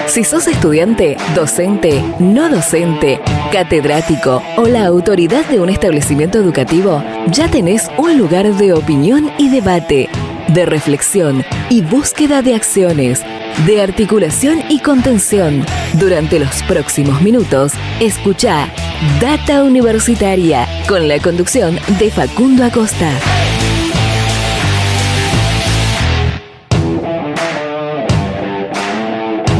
Si sos estudiante, docente, no docente, catedrático o la autoridad de un establecimiento educativo, ya tenés un lugar de opinión y debate, de reflexión y búsqueda de acciones, de articulación y contención. Durante los próximos minutos, escuchá Data Universitaria con la conducción de Facundo Acosta.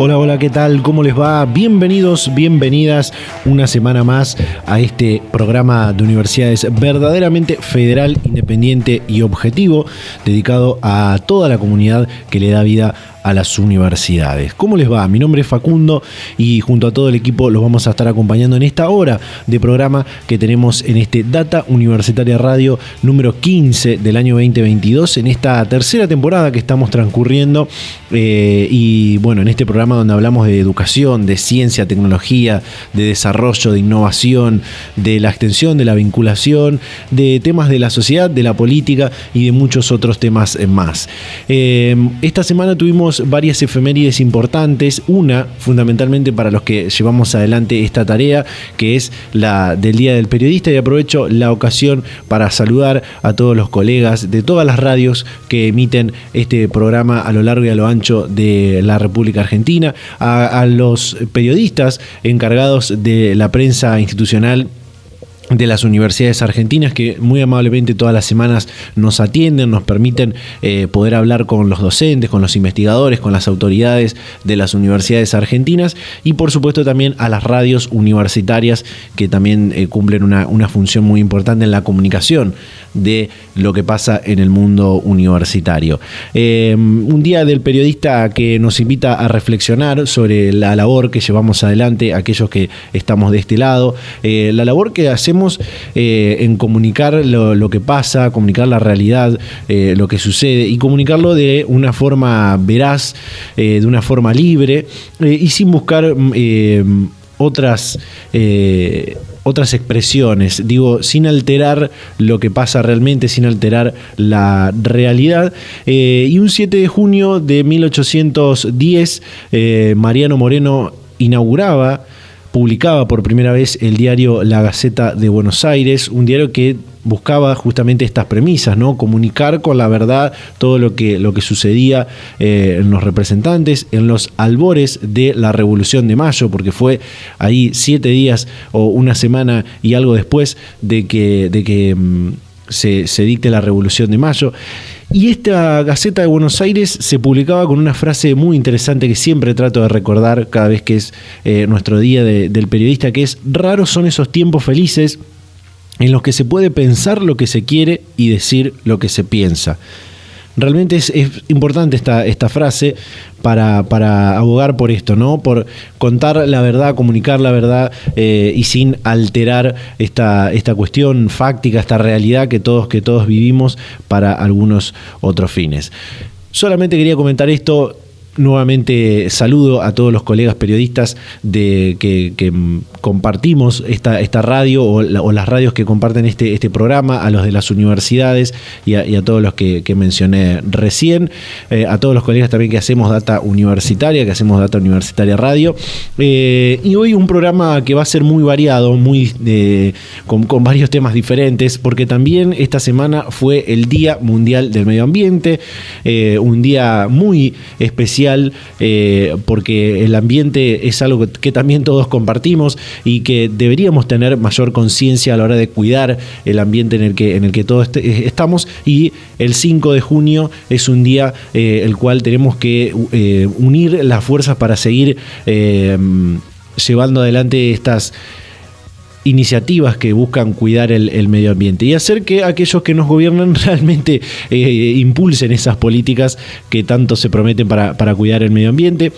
Hola, hola, ¿qué tal? ¿Cómo les va? Bienvenidos, bienvenidas una semana más a este programa de universidades verdaderamente federal, independiente y objetivo, dedicado a toda la comunidad que le da vida a las universidades. ¿Cómo les va? Mi nombre es Facundo y junto a todo el equipo los vamos a estar acompañando en esta hora de programa que tenemos en este Data Universitaria Radio número 15 del año 2022, en esta tercera temporada que estamos transcurriendo y bueno, en este programa donde hablamos de educación, de ciencia, tecnología, de desarrollo, de innovación, de la extensión, de la vinculación, de temas de la sociedad, de la política y de muchos otros temas más. Esta semana tuvimos varias efemérides importantes, una fundamentalmente para los que llevamos adelante esta tarea, que es la del Día del Periodista, y aprovecho la ocasión para saludar a todos los colegas de todas las radios que emiten este programa a lo largo y a lo ancho de la República Argentina, a los periodistas encargados de la prensa institucional de las universidades argentinas, que muy amablemente todas las semanas nos atienden, nos permiten poder hablar con los docentes, con los investigadores, con las autoridades de las universidades argentinas, y por supuesto también a las radios universitarias que también cumplen una función muy importante en la comunicación de lo que pasa en el mundo universitario. Un día del periodista que nos invita a reflexionar sobre la labor que llevamos adelante aquellos que estamos de este lado, la labor que hacemos en comunicar lo que pasa, comunicar la realidad, lo que sucede, y comunicarlo de una forma veraz, de una forma libre, y sin buscar otras expresiones, digo, sin alterar lo que pasa realmente, sin alterar la realidad. Y un 7 de junio de 1810, Mariano Moreno publicaba por primera vez el diario La Gaceta de Buenos Aires, un diario que buscaba justamente estas premisas, ¿no? Comunicar con la verdad todo lo que sucedía en los representantes, en los albores de la Revolución de Mayo, porque fue ahí 7 días o una semana y algo después de que se dicte la Revolución de Mayo. Y esta Gaceta de Buenos Aires se publicaba con una frase muy interesante que siempre trato de recordar cada vez que es nuestro día del periodista, que es: raros son esos tiempos felices en los que se puede pensar lo que se quiere y decir lo que se piensa. Realmente es importante esta frase para abogar por esto, ¿no? Por contar la verdad, comunicar la verdad y sin alterar esta cuestión fáctica, esta realidad que todos vivimos para algunos otros fines. Solamente quería comentar esto. Nuevamente saludo a todos los colegas periodistas que compartimos esta radio o las radios que comparten este programa, a los de las universidades y a todos los que mencioné recién, a todos los colegas también que hacemos Data Universitaria, Radio. Y hoy un programa que va a ser muy variado, con varios temas diferentes, porque también esta semana fue el Día Mundial del Medio Ambiente, un día muy especial, porque el ambiente es algo que también todos compartimos y que deberíamos tener mayor conciencia a la hora de cuidar el ambiente en el que todos estamos. Y el 5 de junio es un día el cual tenemos que unir las fuerzas para seguir llevando adelante estas iniciativas que buscan cuidar el medio ambiente y hacer que aquellos que nos gobiernan realmente impulsen esas políticas que tanto se prometen para cuidar el medio ambiente.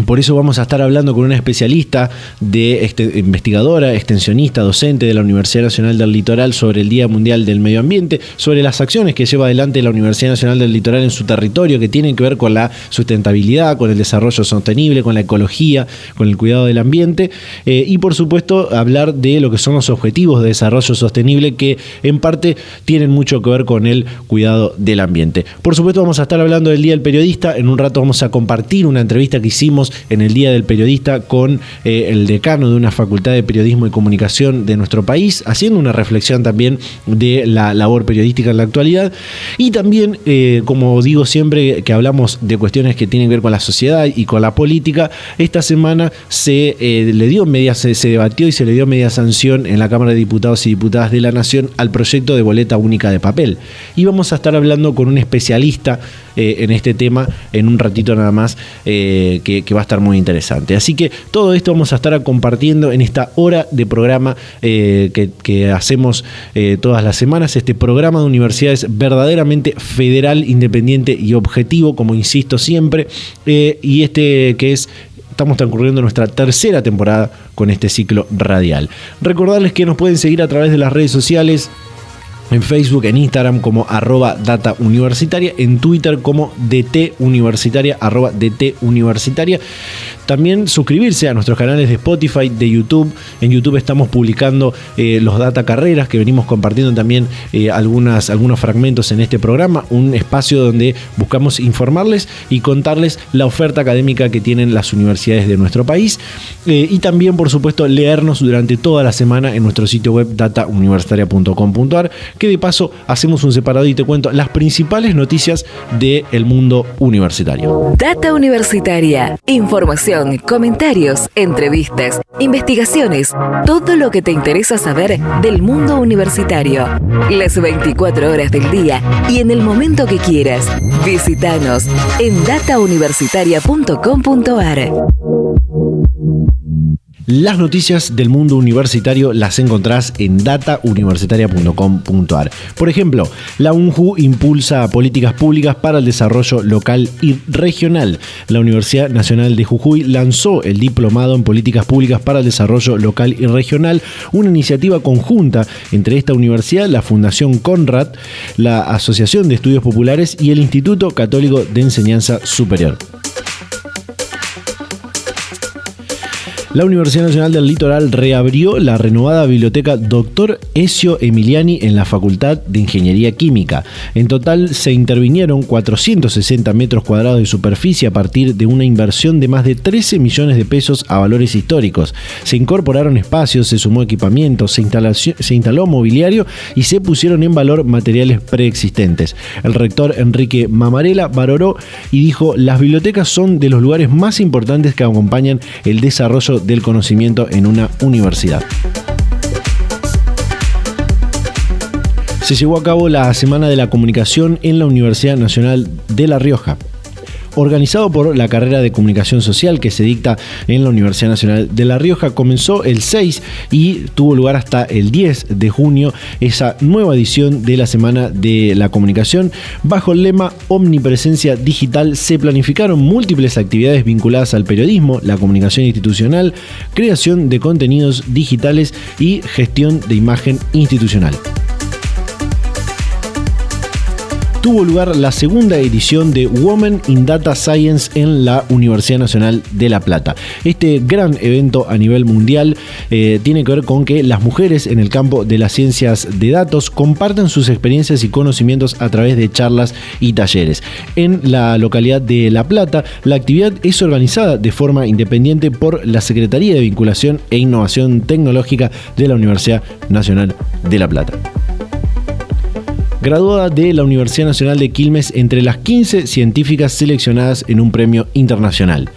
Por eso vamos a estar hablando con una especialista, investigadora, extensionista, docente de la Universidad Nacional del Litoral sobre el Día Mundial del Medio Ambiente, sobre las acciones que lleva adelante la Universidad Nacional del Litoral en su territorio, que tienen que ver con la sustentabilidad, con el desarrollo sostenible, con la ecología, con el cuidado del ambiente, y por supuesto hablar de lo que son los objetivos de desarrollo sostenible, que en parte tienen mucho que ver con el cuidado del ambiente. Por supuesto vamos a estar hablando del Día del Periodista. En un rato vamos a compartir una entrevista que hicimos estamos en el Día del Periodista con el decano de una facultad de periodismo y comunicación de nuestro país, haciendo una reflexión también de la labor periodística en la actualidad. Y también, como digo siempre que hablamos de cuestiones que tienen que ver con la sociedad y con la política, esta semana se debatió y se le dio media sanción en la Cámara de Diputados y Diputadas de la Nación al proyecto de boleta única de papel. Y vamos a estar hablando con un especialista en este tema en un ratito nada más, que va a estar muy interesante. Así que todo esto vamos a estar compartiendo en esta hora de programa que hacemos todas las semanas, este programa de universidades verdaderamente federal, independiente y objetivo, como insisto siempre, y estamos transcurriendo nuestra tercera temporada con este ciclo radial. Recordarles que nos pueden seguir a través de las redes sociales, en Facebook, en Instagram como @datauniversitaria, en Twitter como dtuniversitaria, @dtuniversitaria. También suscribirse a nuestros canales de Spotify, de YouTube. En YouTube estamos publicando los Data Carreras, que venimos compartiendo también algunos fragmentos en este programa, un espacio donde buscamos informarles y contarles la oferta académica que tienen las universidades de nuestro país, y también, por supuesto, leernos durante toda la semana en nuestro sitio web datauniversitaria.com.ar, que de paso hacemos un separado y te cuento las principales noticias del mundo universitario. Data Universitaria, información, comentarios, entrevistas, investigaciones, todo lo que te interesa saber del mundo universitario. Las 24 horas del día y en el momento que quieras. Visítanos en datauniversitaria.com.ar. Las noticias del mundo universitario las encontrás en datauniversitaria.com.ar. Por ejemplo, la UNJU impulsa políticas públicas para el desarrollo local y regional. La Universidad Nacional de Jujuy lanzó el Diplomado en Políticas Públicas para el Desarrollo Local y Regional, una iniciativa conjunta entre esta universidad, la Fundación Conrad, la Asociación de Estudios Populares y el Instituto Católico de Enseñanza Superior. La Universidad Nacional del Litoral reabrió la renovada biblioteca Dr. Ezio Emiliani en la Facultad de Ingeniería Química. En total se intervinieron 460 metros cuadrados de superficie a partir de una inversión de más de 13 millones de pesos a valores históricos. Se incorporaron espacios, se sumó equipamiento, se instaló mobiliario y se pusieron en valor materiales preexistentes. El rector Enrique Mamarela valoró y dijo: las bibliotecas son de los lugares más importantes que acompañan el desarrollo del conocimiento en una universidad. Se llevó a cabo la Semana de la Comunicación en la Universidad Nacional de La Rioja. Organizado por la carrera de Comunicación Social que se dicta en la Universidad Nacional de La Rioja, comenzó el 6 y tuvo lugar hasta el 10 de junio esa nueva edición de la Semana de la Comunicación. Bajo el lema Omnipresencia Digital se planificaron múltiples actividades vinculadas al periodismo, la comunicación institucional, creación de contenidos digitales y gestión de imagen institucional. Tuvo lugar la segunda edición de Women in Data Science en la Universidad Nacional de La Plata. Este gran evento a nivel mundial tiene que ver con que las mujeres en el campo de las ciencias de datos compartan sus experiencias y conocimientos a través de charlas y talleres. En la localidad de La Plata, la actividad es organizada de forma independiente por la Secretaría de Vinculación e Innovación Tecnológica de la Universidad Nacional de La Plata. Graduada de la Universidad Nacional de Quilmes entre las 15 científicas seleccionadas en un premio internacional.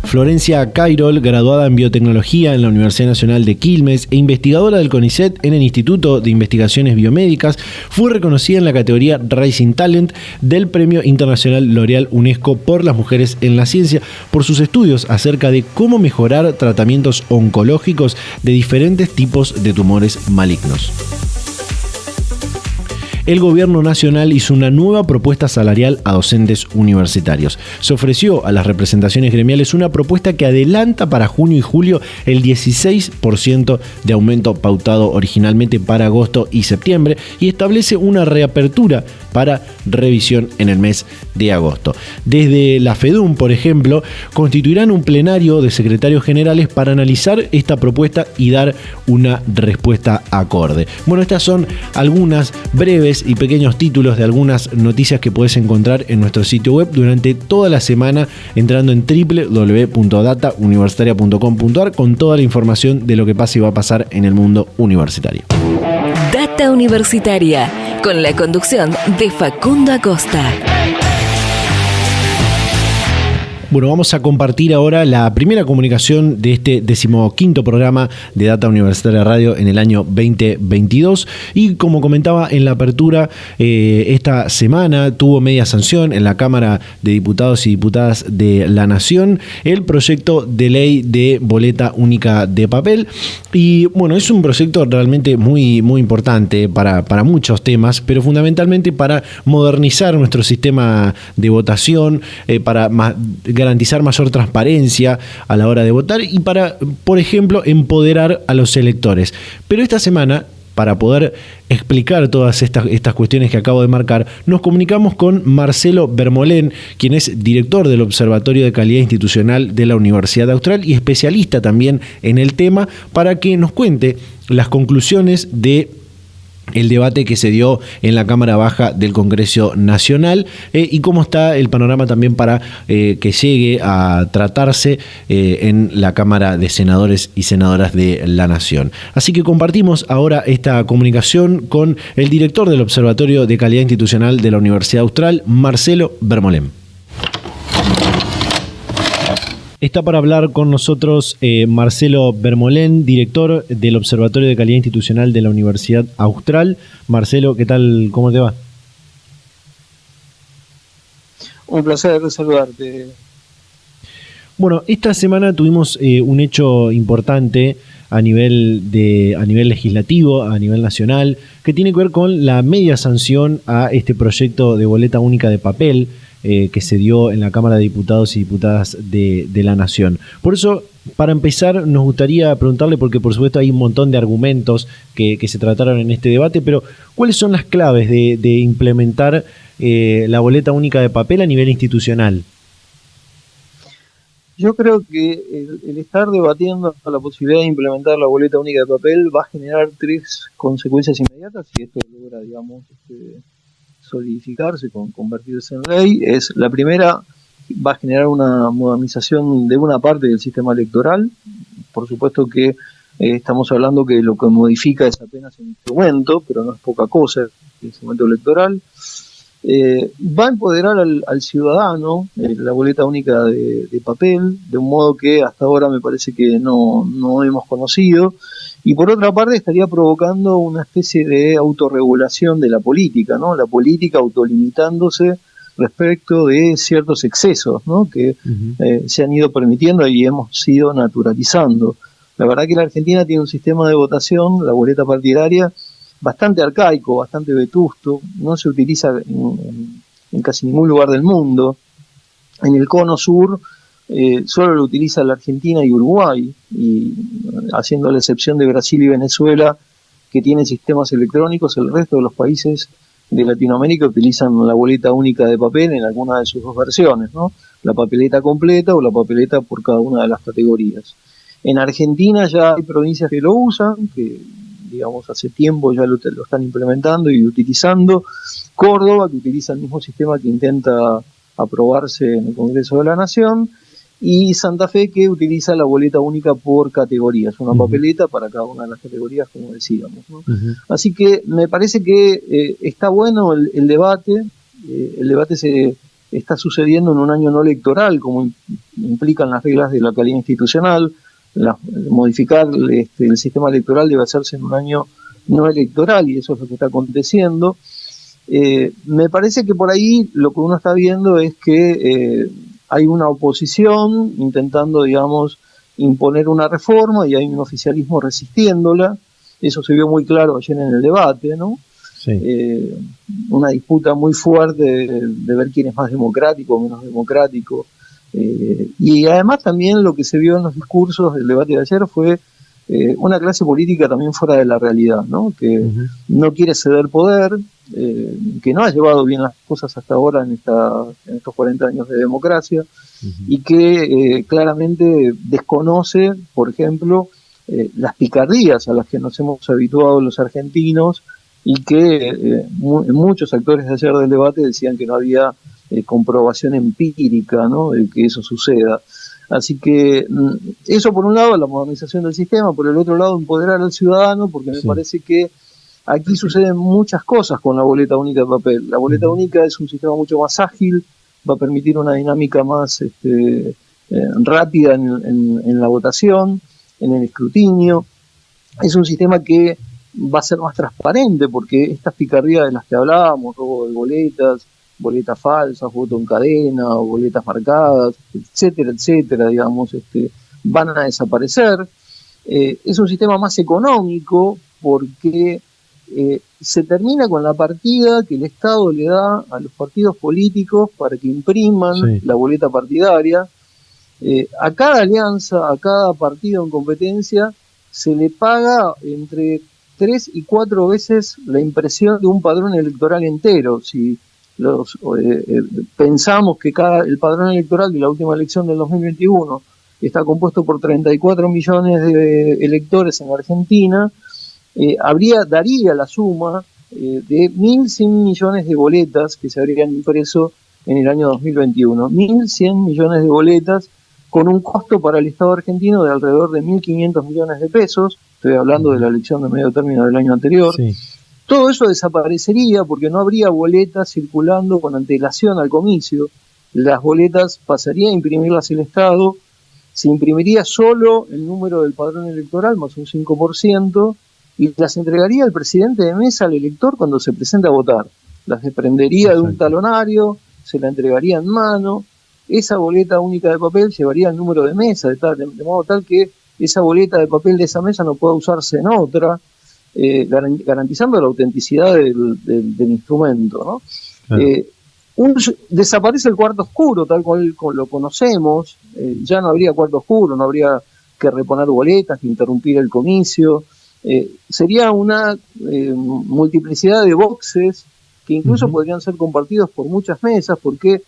Florencia Cairol, graduada en Biotecnología en la Universidad Nacional de Quilmes e investigadora del CONICET en el Instituto de Investigaciones Biomédicas, fue reconocida en la categoría Rising Talent del Premio Internacional L'Oréal UNESCO por las mujeres en la ciencia por sus estudios acerca de cómo mejorar tratamientos oncológicos de diferentes tipos de tumores malignos. El gobierno nacional hizo una nueva propuesta salarial a docentes universitarios. Se ofreció a las representaciones gremiales una propuesta que adelanta para junio y julio el 16% de aumento pautado originalmente para agosto y septiembre y establece una reapertura para revisión en el mes de agosto. Desde la FEDUM, por ejemplo, constituirán un plenario de secretarios generales para analizar esta propuesta y dar una respuesta acorde. Bueno, estas son algunas breves grandes y pequeños títulos de algunas noticias que puedes encontrar en nuestro sitio web durante toda la semana entrando en www.datauniversitaria.com.ar con toda la información de lo que pasa y va a pasar en el mundo universitario. Data Universitaria, con la conducción de Facundo Acosta. Bueno, vamos a compartir ahora la primera comunicación de este 15º programa de Data Universitaria Radio en el año 2022. Y como comentaba en la apertura, esta semana tuvo media sanción en la Cámara de Diputados y Diputadas de la Nación el proyecto de ley de boleta única de papel. Y bueno, es un proyecto realmente muy, muy importante para muchos temas, pero fundamentalmente para modernizar nuestro sistema de votación, para garantizar mayor transparencia a la hora de votar y para, por ejemplo, empoderar a los electores. Pero esta semana, para poder explicar todas estas cuestiones que acabo de marcar, nos comunicamos con Marcelo Bermolén, quien es director del Observatorio de Calidad Institucional de la Universidad Austral y especialista también en el tema, para que nos cuente las conclusiones de el debate que se dio en la Cámara Baja del Congreso Nacional y cómo está el panorama también para que llegue a tratarse en la Cámara de Senadores y Senadoras de la Nación. Así que compartimos ahora esta comunicación con el director del Observatorio de Calidad Institucional de la Universidad Austral, Marcelo Bermolén. Está para hablar con nosotros Marcelo Bermolén, director del Observatorio de Calidad Institucional de la Universidad Austral. Marcelo, ¿qué tal? ¿Cómo te va? Un placer saludarte. Bueno, esta semana tuvimos un hecho importante a nivel legislativo, a nivel nacional, que tiene que ver con la media sanción a este proyecto de boleta única de papel que se dio en la Cámara de Diputados y Diputadas de la Nación. Por eso, para empezar, nos gustaría preguntarle, porque por supuesto hay un montón de argumentos que se trataron en este debate, pero ¿cuáles son las claves de implementar la boleta única de papel a nivel institucional? Yo creo que el estar debatiendo la posibilidad de implementar la boleta única de papel va a generar tres consecuencias inmediatas, y esto logra, digamos, solidificarse, convertirse en ley. Es la primera, va a generar una modernización de una parte del sistema electoral. Por supuesto que estamos hablando que lo que modifica es apenas un instrumento, pero no es poca cosa, el instrumento electoral. Va a empoderar al ciudadano la boleta única de papel, de un modo que hasta ahora me parece que no hemos conocido. Y por otra parte estaría provocando una especie de autorregulación de la política, ¿no? La política autolimitándose respecto de ciertos excesos, ¿no? Que se han ido permitiendo y hemos ido naturalizando. La verdad que la Argentina tiene un sistema de votación, la boleta partidaria, bastante arcaico, bastante vetusto, no se utiliza en casi ningún lugar del mundo. En el cono sur solo lo utiliza la Argentina y Uruguay, y haciendo la excepción de Brasil y Venezuela, que tienen sistemas electrónicos, el resto de los países de Latinoamérica utilizan la boleta única de papel en alguna de sus dos versiones, ¿no? La papeleta completa o la papeleta por cada una de las categorías. En Argentina ya hay provincias que lo usan, que digamos hace tiempo ya lo están implementando y utilizando. Córdoba, que utiliza el mismo sistema que intenta aprobarse en el Congreso de la Nación, y Santa Fe, que utiliza la boleta única por categorías, una papeleta para cada una de las categorías, como decíamos, ¿no? Así que me parece que está bueno el debate. El debate se está sucediendo en un año no electoral, como implican las reglas de la calidad institucional. Modificar el sistema electoral debe hacerse en un año no electoral, y eso es lo que está aconteciendo. Me parece que por ahí lo que uno está viendo es que hay una oposición intentando, digamos, imponer una reforma, y hay un oficialismo resistiéndola. Eso se vio muy claro ayer en el debate, ¿no? Sí. Una disputa muy fuerte de ver quién es más democrático o menos democrático. Y además también lo que se vio en los discursos del debate de ayer fue una clase política también fuera de la realidad, ¿no? Que no quiere ceder poder, que no ha llevado bien las cosas hasta ahora en estos 40 años de democracia, y que claramente desconoce, por ejemplo, las picardías a las que nos hemos habituado los argentinos y que muchos actores de ayer del debate decían que no había comprobación empírica, ¿no?, de que eso suceda. Así que eso por un lado, la modernización del sistema, por el otro lado empoderar al ciudadano, porque me parece que aquí suceden muchas cosas con la boleta única de papel. La boleta única es un sistema mucho más ágil, va a permitir una dinámica más rápida en la votación, en el escrutinio. Es un sistema que va a ser más transparente, porque estas picardías de las que hablábamos, robo de boletas falsas, voto en cadena, o boletas marcadas, etcétera, etcétera, digamos, van a desaparecer. Es un sistema más económico, porque se termina con la partida que el Estado le da a los partidos políticos para que impriman la boleta partidaria. A cada alianza, a cada partido en competencia, se le paga entre 3 y 4 veces la impresión de un padrón electoral entero. Si pensamos que el padrón electoral de la última elección del 2021 está compuesto por 34 millones de electores en Argentina, daría la suma de 1.100 millones de boletas que se habrían impreso en el año 2021. 1.100 millones de boletas con un costo para el Estado argentino de alrededor de 1.500 millones de pesos. Estoy hablando de la elección de medio término del año anterior. Sí. Todo eso desaparecería porque no habría boletas circulando con antelación al comicio. Las boletas pasaría a imprimirlas el Estado, se imprimiría solo el número del padrón electoral más un 5%, y las entregaría el presidente de mesa al elector cuando se presenta a votar. Las desprendería de un talonario, se la entregaría en mano. Esa boleta única de papel llevaría el número de mesa, de modo tal que esa boleta de papel de esa mesa no pueda usarse en otra, garantizando la autenticidad del instrumento, ¿no? Claro. Desaparece el cuarto oscuro, tal cual lo conocemos. Ya no habría cuarto oscuro, no habría que reponer boletas, que interrumpir el comicio. Sería una multiplicidad de boxes que incluso podrían ser compartidos por muchas mesas, porque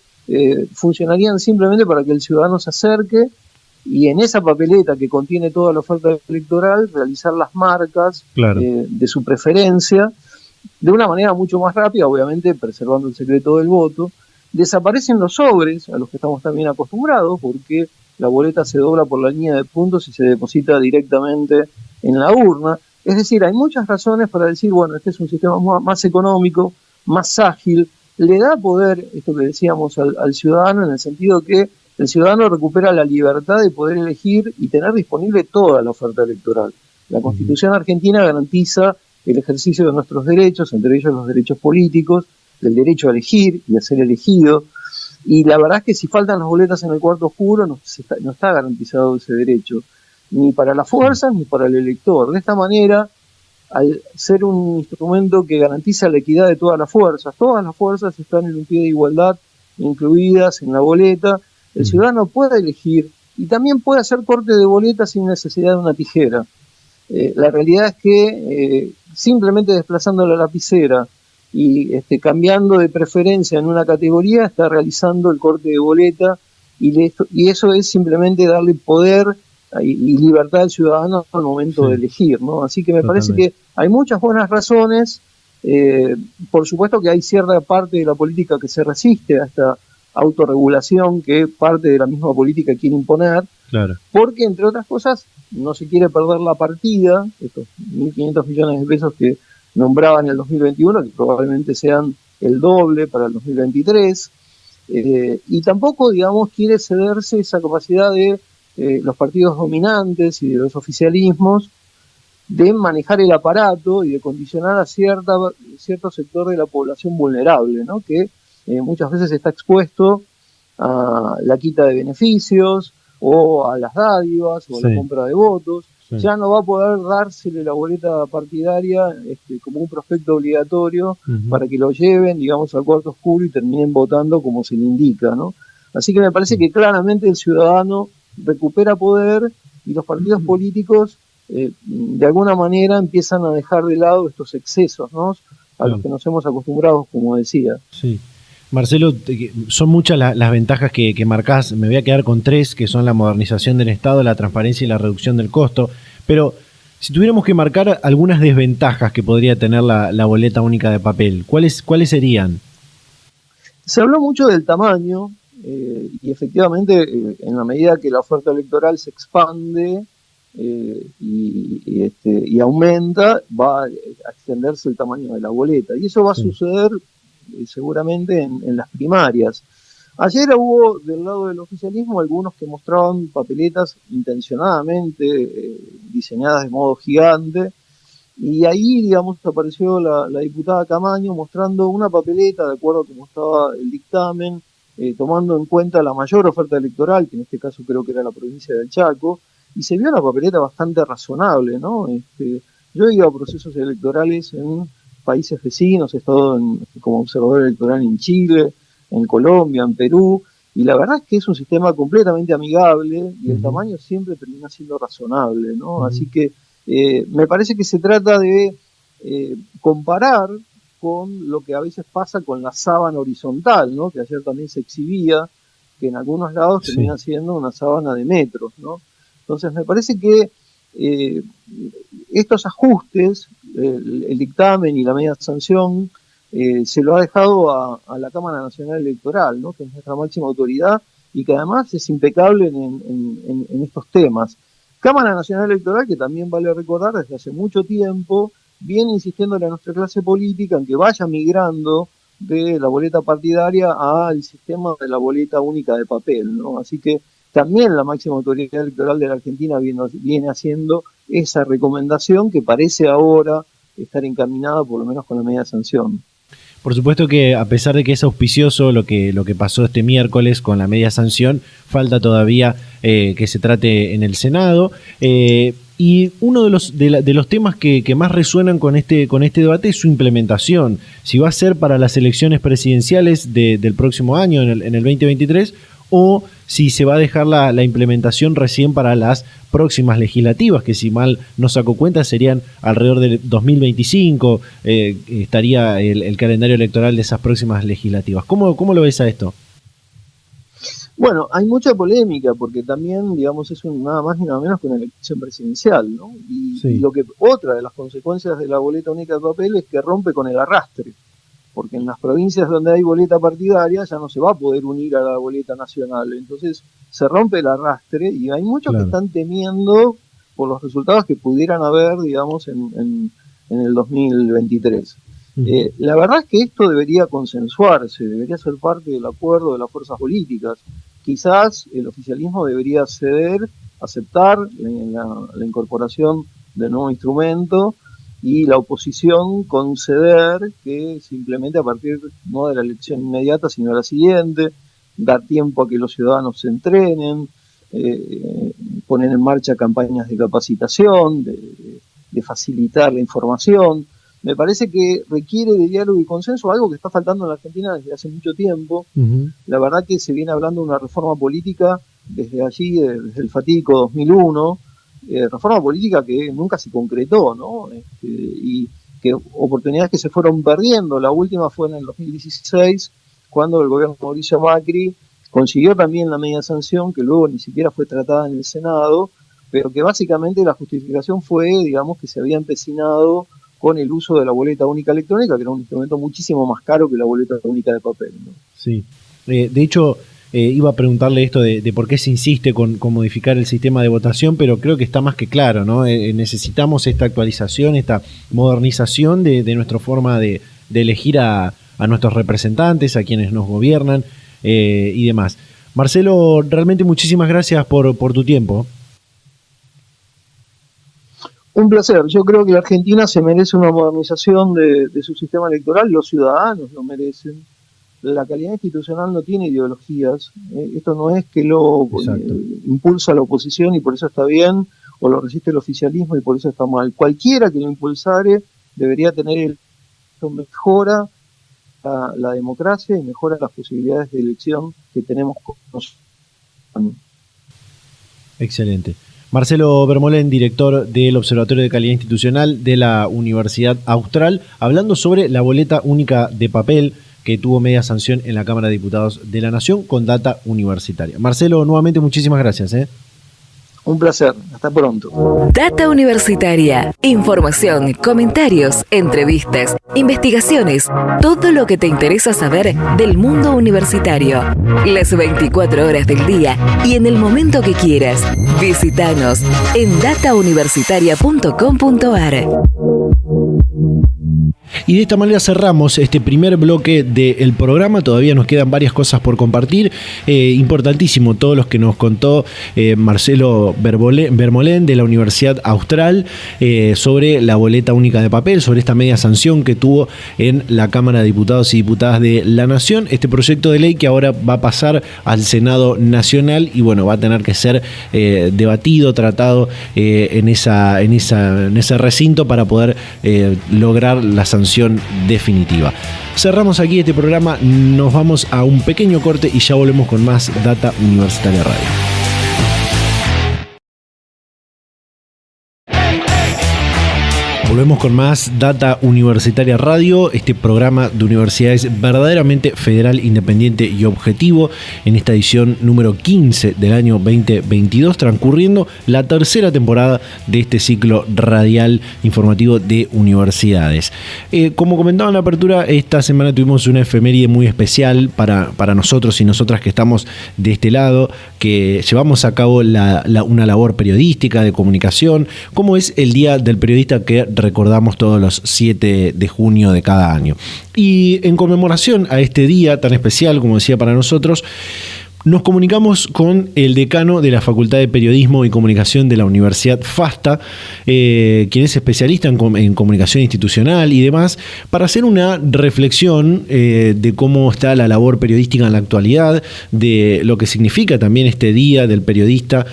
funcionarían simplemente para que el ciudadano se acerque y en esa papeleta que contiene toda la oferta electoral realizar las marcas de su preferencia de una manera mucho más rápida, obviamente preservando el secreto del voto. Desaparecen los sobres, a los que estamos también acostumbrados, porque la boleta se dobla por la línea de puntos y se deposita directamente en la urna. Es decir, hay muchas razones para decir, bueno, este es un sistema más económico, más ágil, le da poder, esto que decíamos, al ciudadano, en el sentido que el ciudadano recupera la libertad de poder elegir y tener disponible toda la oferta electoral. La Constitución argentina garantiza el ejercicio de nuestros derechos, entre ellos los derechos políticos, el derecho a elegir y a ser elegido, y la verdad es que si faltan las boletas en el cuarto oscuro no está garantizado ese derecho, ni para las fuerzas ni para el elector. De esta manera, al ser un instrumento que garantiza la equidad de todas las fuerzas están en un pie de igualdad, incluidas en la boleta, el ciudadano puede elegir y también puede hacer corte de boletas sin necesidad de una tijera. La realidad es que simplemente desplazando la lapicera y cambiando de preferencia en una categoría, está realizando el corte de boleta, y eso es simplemente darle poder y libertad al ciudadano al momento de elegir, ¿no? Así que me parece que hay muchas buenas razones. Por supuesto que hay cierta parte de la política que se resiste a esta autorregulación que parte de la misma política quiere imponer, porque entre otras cosas no se quiere perder la partida, estos 1.500 millones de pesos que nombraba en el 2021, que probablemente sean el doble para el 2023, y tampoco, digamos, quiere cederse esa capacidad de los partidos dominantes y de los oficialismos de manejar el aparato y de condicionar a cierto sector de la población vulnerable, ¿no? Que muchas veces está expuesto a la quita de beneficios o a las dádivas o a la compra de votos. Ya no va a poder dársele la boleta partidaria como un prospecto obligatorio para que lo lleven, digamos, al cuarto oscuro y terminen votando como se le indica, ¿no? Así que me parece que claramente el ciudadano recupera poder y los partidos políticos de alguna manera empiezan a dejar de lado estos excesos, ¿no?, a los que nos hemos acostumbrado, como decía. Sí. Marcelo, son muchas las ventajas que marcás. Me voy a quedar con 3, que son la modernización del Estado, la transparencia y la reducción del costo. Pero Si tuviéramos que marcar algunas desventajas que podría tener la boleta única de papel, ¿cuáles serían? Se habló mucho del tamaño y efectivamente en la medida que la oferta electoral se expande y aumenta, va a extenderse el tamaño de la boleta. Y eso va a suceder seguramente en las primarias. Ayer hubo del lado del oficialismo algunos que mostraban papeletas intencionadamente diseñadas de modo gigante, y ahí, digamos, apareció la diputada Camaño mostrando una papeleta de acuerdo a cómo estaba el dictamen, tomando en cuenta la mayor oferta electoral, que en este caso creo que era la provincia del Chaco, y se vio una papeleta bastante razonable, ¿no? Yo he ido a procesos electorales en países vecinos, he estado como observador electoral en Chile, en Colombia, en Perú, y la verdad es que es un sistema completamente amigable y el tamaño siempre termina siendo razonable, ¿no? Así que me parece que se trata de comparar con lo que a veces pasa con la sábana horizontal, ¿no? Que ayer también se exhibía, que en algunos lados termina siendo una sábana de metros, ¿no? Entonces me parece que estos ajustes, el dictamen y la media sanción, se lo ha dejado a la Cámara Nacional Electoral, ¿no? Que es nuestra máxima autoridad y que además es impecable en estos temas. Cámara Nacional Electoral, que también vale recordar, desde hace mucho tiempo viene insistiéndole a nuestra clase política en que vaya migrando de la boleta partidaria al sistema de la boleta única de papel, ¿no? Así que también la máxima autoridad electoral de la Argentina viene haciendo esa recomendación que parece ahora estar encaminada por lo menos con la media sanción. Por supuesto que a pesar de que es auspicioso lo que pasó este miércoles con la media sanción, falta todavía que se trate en el Senado. Y uno de los temas que más resuenan con este debate es su implementación. Si va a ser para las elecciones presidenciales del próximo año, en el 2023, o si se va a dejar la implementación recién para las próximas legislativas, que si mal no saco cuenta serían alrededor del 2025, estaría el calendario electoral de esas próximas legislativas. ¿Cómo lo ves a esto? Bueno, hay mucha polémica porque también, digamos, es nada más ni nada menos que una elección presidencial, ¿no? Y otra de las consecuencias de la boleta única de papel es que rompe con el arrastre, porque en las provincias donde hay boleta partidaria ya no se va a poder unir a la boleta nacional, entonces se rompe el arrastre y hay muchos que están temiendo por los resultados que pudieran haber, digamos, en el 2023. La verdad es que esto debería consensuarse, debería ser parte del acuerdo de las fuerzas políticas. Quizás el oficialismo debería aceptar la incorporación del nuevo instrumento, y la oposición conceder que simplemente a partir no de la elección inmediata, sino de la siguiente, dar tiempo a que los ciudadanos se entrenen, poner en marcha campañas de capacitación, de facilitar la información. Me parece que requiere de diálogo y consenso, algo que está faltando en la Argentina desde hace mucho tiempo. La verdad que se viene hablando de una reforma política desde allí, desde el fatídico 2001, reforma política que nunca se concretó, ¿no? Y que oportunidades que se fueron perdiendo. La última fue en el 2016, cuando el gobierno de Mauricio Macri consiguió también la media sanción, que luego ni siquiera fue tratada en el Senado, pero que básicamente la justificación fue, digamos, que se había empecinado con el uso de la boleta única electrónica, que era un instrumento muchísimo más caro que la boleta única de papel, ¿no? Sí. De hecho, iba a preguntarle esto de por qué se insiste con modificar el sistema de votación, pero creo que está más que claro, ¿no? Necesitamos esta actualización, esta modernización de nuestra forma de elegir a nuestros representantes, a quienes nos gobiernan y demás. Marcelo, realmente muchísimas gracias por tu tiempo. Un placer. Yo creo que la Argentina se merece una modernización de su sistema electoral, los ciudadanos lo merecen. La calidad institucional no tiene ideologías. Esto no es que lo impulsa la oposición y por eso está bien, o lo resiste el oficialismo y por eso está mal. Cualquiera que lo impulsare debería tener mejora la democracia y mejora las posibilidades de elección que tenemos con nosotros. Excelente. Marcelo Vermolén, director del Observatorio de Calidad Institucional de la Universidad Austral, hablando sobre la boleta única de papel que tuvo media sanción en la Cámara de Diputados de la Nación con data universitaria. Marcelo, nuevamente muchísimas gracias. Un placer, hasta pronto. Data Universitaria. Información, comentarios, entrevistas, investigaciones, todo lo que te interesa saber del mundo universitario. Las 24 horas del día y en el momento que quieras. Visítanos en datauniversitaria.com.ar. Y de esta manera cerramos este primer bloque del programa. Todavía nos quedan varias cosas por compartir. Importantísimo todos los que nos contó Marcelo Vermolén de la Universidad Austral sobre la boleta única de papel, sobre esta media sanción que tuvo en la Cámara de Diputados y Diputadas de la Nación. Este proyecto de ley que ahora va a pasar al Senado Nacional y bueno, va a tener que ser debatido, tratado en ese recinto para poder lograr la sanción definitiva. Cerramos aquí este programa, nos vamos a un pequeño corte y ya volvemos con más Data Universitaria Radio. Volvemos con más Data Universitaria Radio, este programa de universidades verdaderamente federal, independiente y objetivo, en esta edición número 15 del año 2022, transcurriendo la tercera temporada de este ciclo radial informativo de universidades. Como comentaba en la apertura, esta semana tuvimos una efeméride muy especial para nosotros y nosotras que estamos de este lado, que llevamos a cabo una labor periodística de comunicación, como es el Día del Periodista que recordamos todos los 7 de junio de cada año. Y en conmemoración a este día tan especial, como decía, para nosotros, nos comunicamos con el decano de la Facultad de Periodismo y Comunicación de la Universidad FASTA, quien es especialista en comunicación institucional y demás, para hacer una reflexión de cómo está la labor periodística en la actualidad, de lo que significa también este Día del Periodista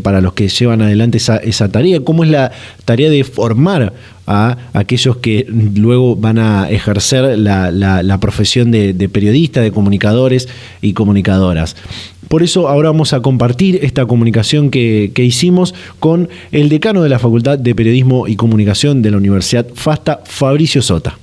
para los que llevan adelante esa tarea, cómo es la tarea de formar a aquellos que luego van a ejercer la profesión de periodista, de comunicadores y comunicadoras. Por eso ahora vamos a compartir esta comunicación que hicimos con el decano de la Facultad de Periodismo y Comunicación de la Universidad FASTA, Fabricio Sota.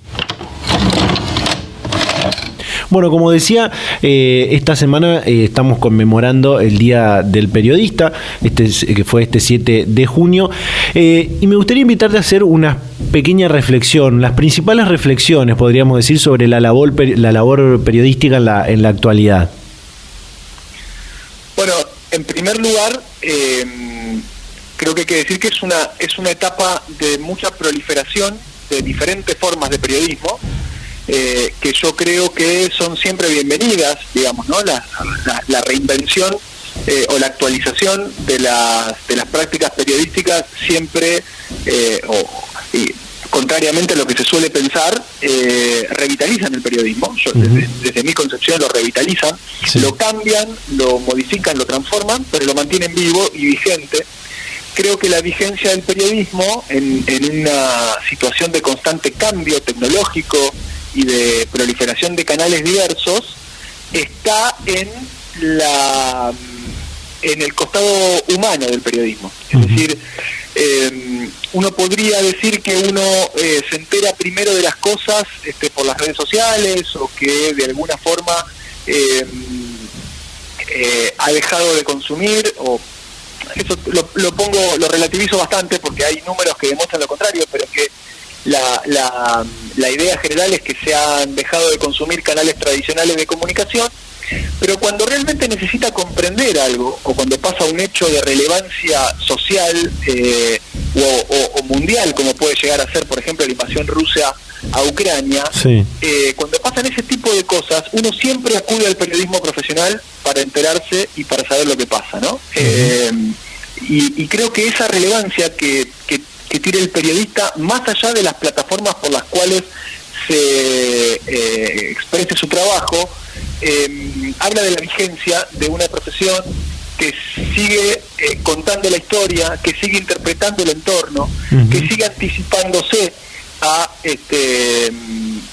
Bueno, como decía, esta semana estamos conmemorando el Día del Periodista, que fue este 7 de junio, y me gustaría invitarte a hacer una pequeña reflexión, las principales reflexiones, podríamos decir, sobre la labor periodística en la actualidad. Bueno, en primer lugar, creo que hay que decir que es una etapa de mucha proliferación de diferentes formas de periodismo, que yo creo que son siempre bienvenidas, digamos, ¿no? La reinvención o la actualización de las prácticas periodísticas siempre, contrariamente a lo que se suele pensar, revitalizan el periodismo. Desde mi concepción lo revitalizan, sí. Lo cambian, lo modifican, lo transforman, pero lo mantienen vivo y vigente. Creo que la vigencia del periodismo en una situación de constante cambio tecnológico y de proliferación de canales diversos está en el costado humano del periodismo. Es decir, uno podría decir que uno se entera primero de las cosas por las redes sociales, o que de alguna forma ha dejado de consumir, o eso lo relativizo bastante porque hay números que demuestran lo contrario, pero que la idea general es que se han dejado de consumir canales tradicionales de comunicación, pero cuando realmente necesita comprender algo, o cuando pasa un hecho de relevancia social o mundial, como puede llegar a ser, por ejemplo, la invasión rusa a Ucrania, sí. Cuando pasan ese tipo de cosas, uno siempre acude al periodismo profesional para enterarse y para saber lo que pasa, ¿no? Y creo que esa relevancia que tiene el periodista, más allá de las plataformas por las cuales se exprese su trabajo, habla de la vigencia de una profesión que sigue contando la historia, que sigue interpretando el entorno, que sigue anticipándose a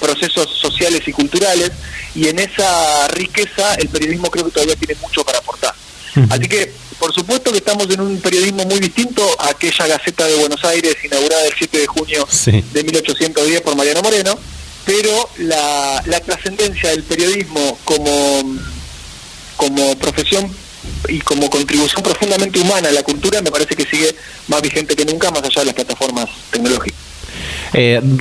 procesos sociales y culturales, y en esa riqueza el periodismo creo que todavía tiene mucho para aportar. Así que, por supuesto que estamos en un periodismo muy distinto a aquella Gaceta de Buenos Aires inaugurada el 7 de junio de 1810 por Mariano Moreno, pero la trascendencia del periodismo como profesión y como contribución profundamente humana a la cultura, me parece que sigue más vigente que nunca, más allá de las plataformas tecnológicas.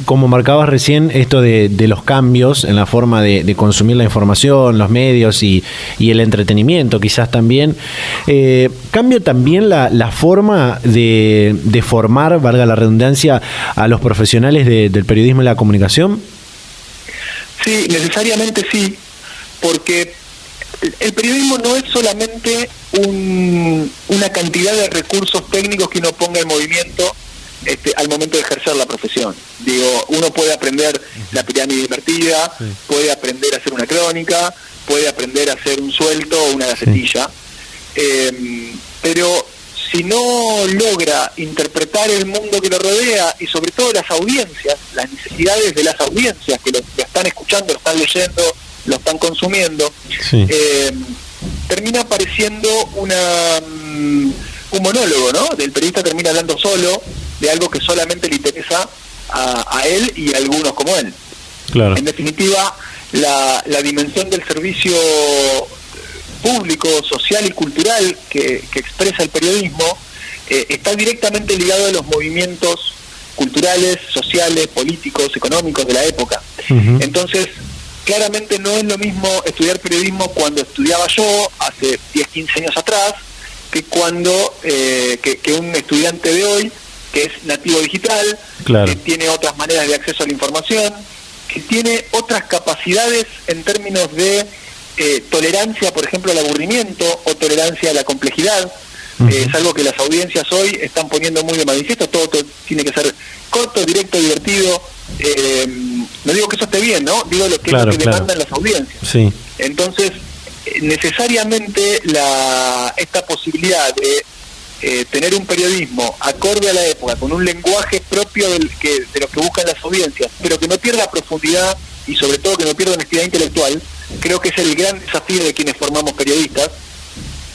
Como marcabas recién, esto de los cambios en la forma de consumir la información, los medios y el entretenimiento quizás también, ¿cambia también la forma de formar, valga la redundancia, a los profesionales del periodismo y la comunicación? Sí, necesariamente sí, porque el periodismo no es solamente una cantidad de recursos técnicos que uno ponga en movimiento al momento de ejercer la profesión. Digo, uno puede aprender la pirámide invertida, sí, puede aprender a hacer una crónica, puede aprender a hacer un suelto o una gacetilla, pero si no logra interpretar el mundo que lo rodea y sobre todo las audiencias, las necesidades de las audiencias que lo están escuchando, lo están leyendo, lo están consumiendo, sí, termina pareciendo un monólogo, ¿no? El periodista termina hablando solo de algo que solamente le interesa a él y a algunos como él. Claro. En definitiva, la dimensión del servicio público, social y cultural que expresa el periodismo está directamente ligado a los movimientos culturales, sociales, políticos, económicos de la época. Uh-huh. Entonces, claramente no es lo mismo estudiar periodismo cuando estudiaba yo, hace 10, 15 años atrás, que cuando que un estudiante de hoy, que es nativo digital, claro, que tiene otras maneras de acceso a la información, que tiene otras capacidades en términos de tolerancia, por ejemplo, al aburrimiento o tolerancia a la complejidad. Uh-huh. Es algo que las audiencias hoy están poniendo muy de manifiesto. Todo tiene que ser corto, directo, divertido. No digo que eso esté bien, ¿no? Digo lo que, claro, es lo que demandan las audiencias. Sí. Entonces, necesariamente esta posibilidad de tener un periodismo acorde a la época, con un lenguaje propio de lo que buscan las audiencias, pero que no pierda profundidad y sobre todo que no pierda honestidad intelectual, creo que es el gran desafío de quienes formamos periodistas,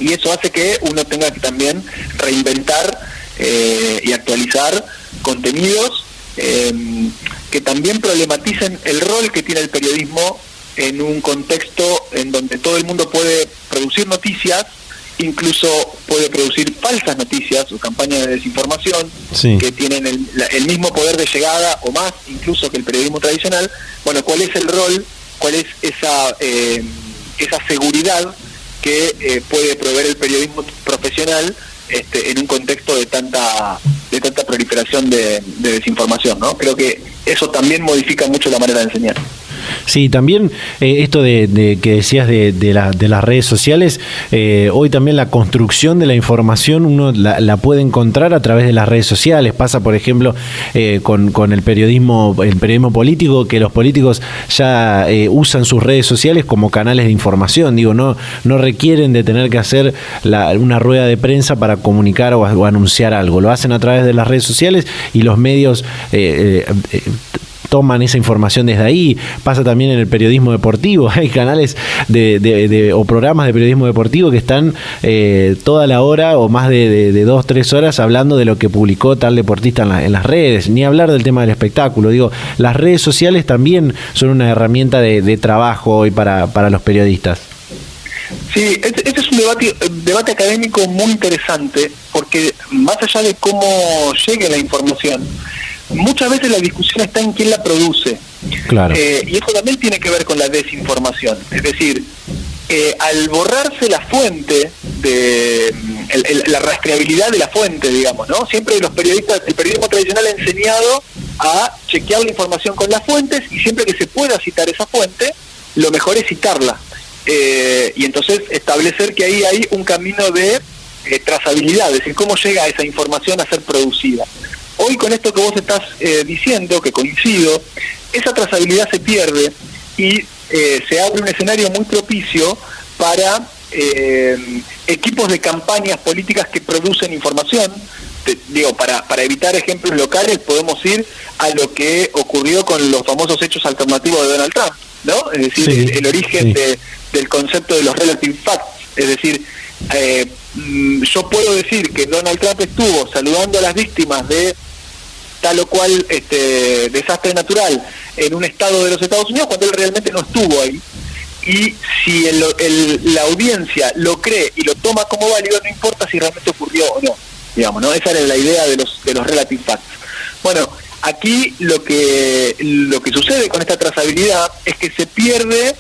y eso hace que uno tenga que también reinventar y actualizar contenidos que también problematicen el rol que tiene el periodismo en un contexto en donde todo el mundo puede producir noticias, incluso puede producir falsas noticias o campañas de desinformación, sí, que tienen el mismo poder de llegada o más incluso que el periodismo tradicional. Bueno, ¿cuál es el rol? ¿Cuál es esa seguridad que puede proveer el periodismo profesional en un contexto de tanta proliferación de desinformación, ¿no? Creo que eso también modifica mucho la manera de enseñar. Sí, también esto de que decías de las redes sociales, hoy también la construcción de la información uno la puede encontrar a través de las redes sociales. Pasa, por ejemplo, con el periodismo político, que los políticos ya usan sus redes sociales como canales de información. Digo, no requieren de tener que hacer una rueda de prensa para comunicar o anunciar algo. Lo hacen a través de las redes sociales y los medios toman esa información desde ahí. Pasa también en el periodismo deportivo. Hay canales o programas de periodismo deportivo que están toda la hora o más de 2-3 horas hablando de lo que publicó tal deportista en las redes. Ni hablar del tema del espectáculo. Digo, las redes sociales también son una herramienta de trabajo hoy para los periodistas. Sí, este es un debate académico muy interesante, porque más allá de cómo llegue la información, muchas veces la discusión está en quién la produce. Claro. Y eso también tiene que ver con la desinformación. Es decir, al borrarse la fuente, la rastreabilidad de la fuente, digamos, ¿no? Siempre el periodismo tradicional ha enseñado a chequear la información con las fuentes, y siempre que se pueda citar esa fuente, lo mejor es citarla. Y entonces establecer que ahí hay un camino de trazabilidad, es decir, cómo llega esa información a ser producida. Hoy, con esto que vos estás diciendo, que coincido, esa trazabilidad se pierde y se abre un escenario muy propicio para equipos de campañas políticas que producen información. Para evitar ejemplos locales, podemos ir a lo que ocurrió con los famosos hechos alternativos de Donald Trump, ¿no? Es decir, sí, el origen del concepto de los relative facts. Es decir, yo puedo decir que Donald Trump estuvo saludando a las víctimas de tal o cual desastre natural en un estado de los Estados Unidos cuando él realmente no estuvo ahí. y si la audiencia lo cree y lo toma como válido, no importa si realmente ocurrió o no, digamos, ¿no? Esa era la idea de los relative facts. Bueno, aquí lo que sucede con esta trazabilidad es que se pierde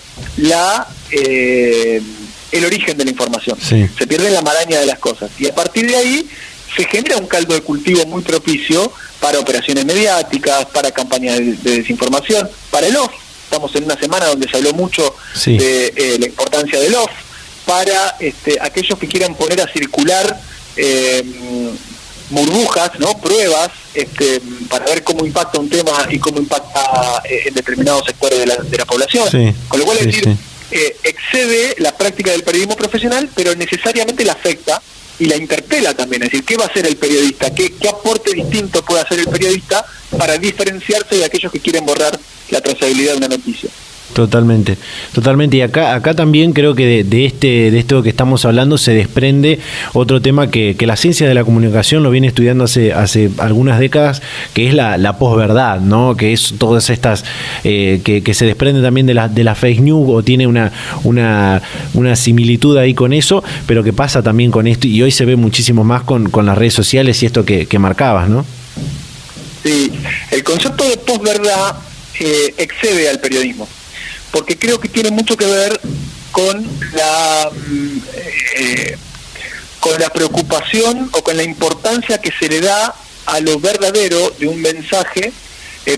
el origen de la información, sí. Se pierde la maraña de las cosas, y a partir de ahí se genera un caldo de cultivo muy propicio para operaciones mediáticas, para campañas de desinformación, para el off. Estamos en una semana donde se habló mucho sí. de la importancia del off, para aquellos que quieran poner a circular burbujas, ¿no? Pruebas, para ver cómo impacta un tema y cómo impacta en determinados sectores de la población. Sí. Con lo cual, es decir, excede la práctica del periodismo profesional, pero necesariamente la afecta y la interpela también. Es decir, ¿qué va a hacer el periodista? ¿Qué aporte distinto puede hacer el periodista para diferenciarse de aquellos que quieren borrar la trazabilidad de una noticia? Totalmente. Y acá también creo que de esto que estamos hablando se desprende otro tema que la ciencia de la comunicación lo viene estudiando hace algunas décadas, que es la posverdad, ¿no? Que es todas estas que se desprende también de la fake news, o tiene una similitud ahí con eso, pero que pasa también con esto, y hoy se ve muchísimo más con las redes sociales y esto que marcabas, ¿no? Sí, el concepto de posverdad excede al periodismo, porque creo que tiene mucho que ver con la preocupación o con la importancia que se le da a lo verdadero de un mensaje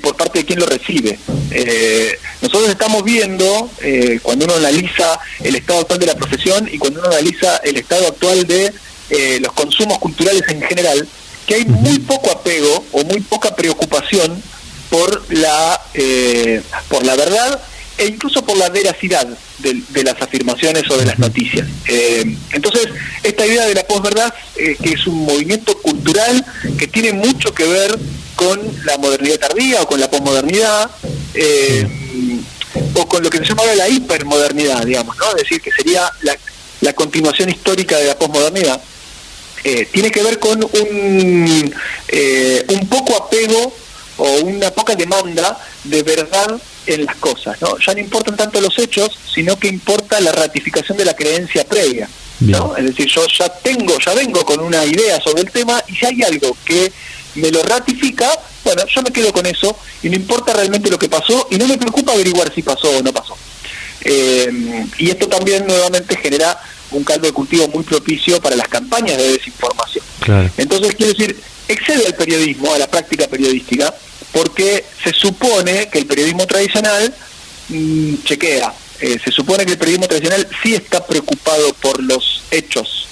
por parte de quien lo recibe. Nosotros estamos viendo, cuando uno analiza el estado actual de la profesión y cuando uno analiza el estado actual de los consumos culturales en general, que hay muy poco apego o muy poca preocupación por la verdad e incluso por la veracidad de las afirmaciones o de las noticias. Entonces, esta idea de la posverdad, que es un movimiento cultural que tiene mucho que ver con la modernidad tardía o con la posmodernidad, o con lo que se llama ahora la hipermodernidad, digamos, ¿no? Es decir, que sería la continuación histórica de la posmodernidad. Tiene que ver con un poco apego o una poca demanda de verdad en las cosas, ¿no? Ya no importan tanto los hechos, sino que importa la ratificación de la creencia previa, ¿no? Es decir, yo ya vengo con una idea sobre el tema, y si hay algo que me lo ratifica, bueno, yo me quedo con eso y no importa realmente lo que pasó, y no me preocupa averiguar si pasó o no pasó. Y esto también nuevamente genera un caldo de cultivo muy propicio para las campañas de desinformación. Claro. Entonces, quiero decir, excede al periodismo, a la práctica periodística, porque se supone que el periodismo tradicional chequea. Se supone que el periodismo tradicional sí está preocupado por los hechos,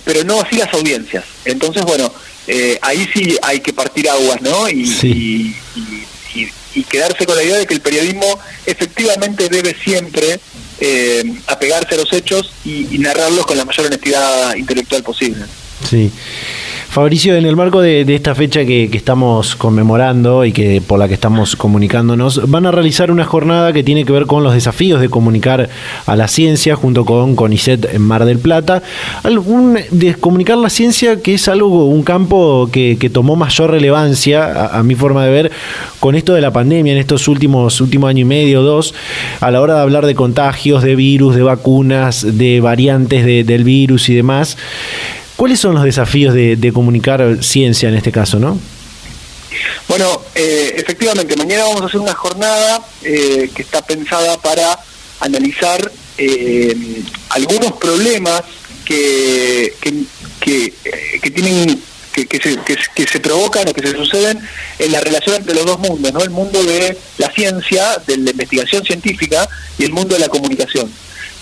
pero no así las audiencias. Entonces, bueno, ahí sí hay que partir aguas, ¿no? Y quedarse con la idea de que el periodismo efectivamente debe siempre apegarse a los hechos y narrarlos con la mayor honestidad intelectual posible. Sí. Fabricio, en el marco de esta fecha que estamos conmemorando y que por la que estamos comunicándonos, van a realizar una jornada que tiene que ver con los desafíos de comunicar a la ciencia junto con CONICET en Mar del Plata. De comunicar la ciencia, que es un campo que tomó mayor relevancia, a mi forma de ver, con esto de la pandemia en estos últimos año y medio, 2, a la hora de hablar de contagios, de virus, de vacunas, de variantes del virus y demás. ¿Cuáles son los desafíos de comunicar ciencia en este caso, no? Bueno, efectivamente, mañana vamos a hacer una jornada que está pensada para analizar algunos problemas que se provocan o que se suceden en la relación entre los dos mundos, ¿no? El mundo de la ciencia, de la investigación científica, y el mundo de la comunicación.